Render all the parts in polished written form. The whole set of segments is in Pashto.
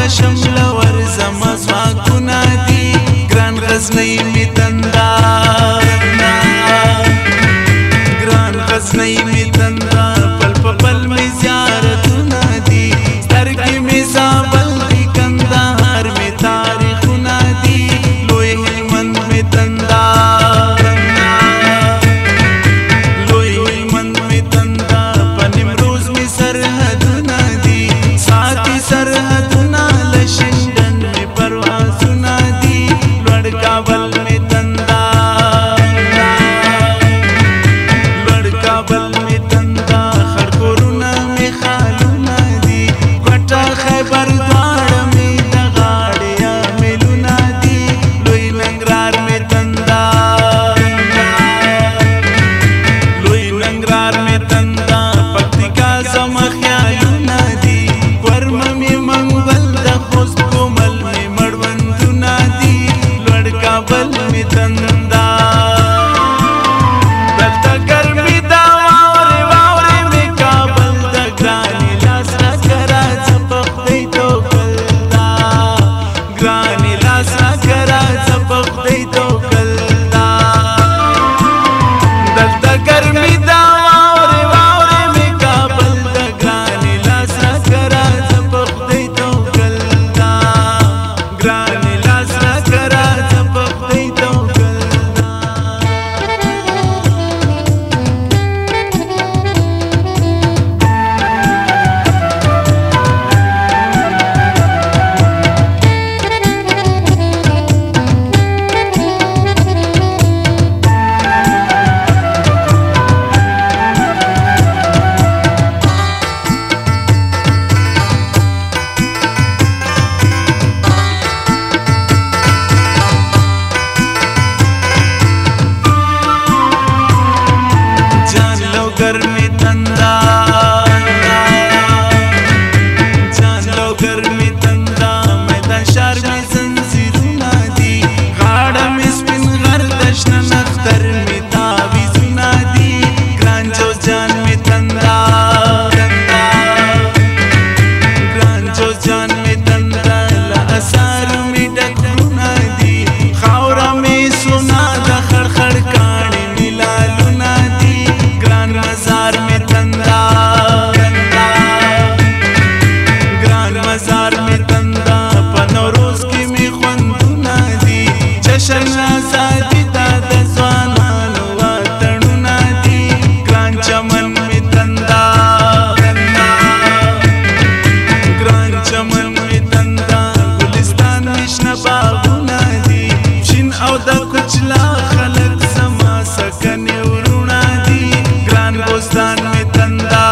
شمل ورزم ځواکونه دي ګران غزنی می تندا ګران غزنی می تندا پل پل می زیارتونه دي سترګې می زابل دي کندهار می تاریخونه دي لوی هلمند می تندا لوی هلمند می تندا په نیمروز می سرحدونه دي ساتي سرحدونه لشندن می پروازونه دي لوړ کابل می تندا لوړ کابل می تندا خړکورونه می خالونه دي کوټه خیبر دواړه می د غاړې میلونه دي لوی ننګرهار می تندا لوی ننګرهار می تندا پکتیکا زما خیالونه دي ورمه می منګل د خوست کومل می مړوندونه دي لوړ کابل می تندا دلته ګرمي دا واورې واورې می کابل د ګرانې لاس راکه راځه په خدای توکل دا ګرانې لاس راکه راځه په خدای توکل دا دلته ګرمي دا واورې واورې می کابل د ګرانې لاس راکه راځه په خدای توکل دا ګرانې لاس راکه راځه په خدای توکل دا جان لوگر می تندا جان لوگر می تندا میدان شهر می زنځیرونه دي غاړه می سپین غر دشنه نختر می تاویزونه دي ګران جوز جان می تندا ګران جوز جان می تندا له اثارو می ډکونه دي خاوره می سونا د خړ خړ کاڼي می لالونه دي ګران مزار می تندا ګران مزار می تندا په نوروز کې می خوندونه دي جشن آزادي دا د ځوانانو وطنونه دي ګران چمن می تندا ګران چمن می تندا ګلستان شنه باغونه دي شین او د کوچلا خلک زما سکنې ورونه دي ګران بوستان می تندا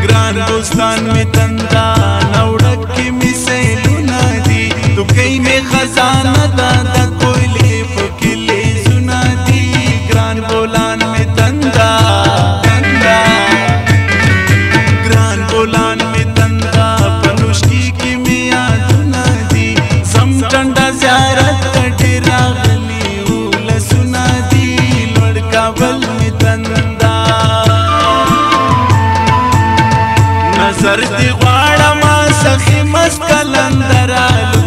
ګران بوستان می تندا نوړک کې می سیلونه دي دوکۍ می خزانه دا د کویلې په کلي زونه دي ګران بولان می تندا ګران بولان می تندا پنوشکی کې می یادونه دي زم ټنډه زیارت ته راغلي ولسونه دي لوړ کابل می تندا نظر دی غواړم سخي مست کلندرالو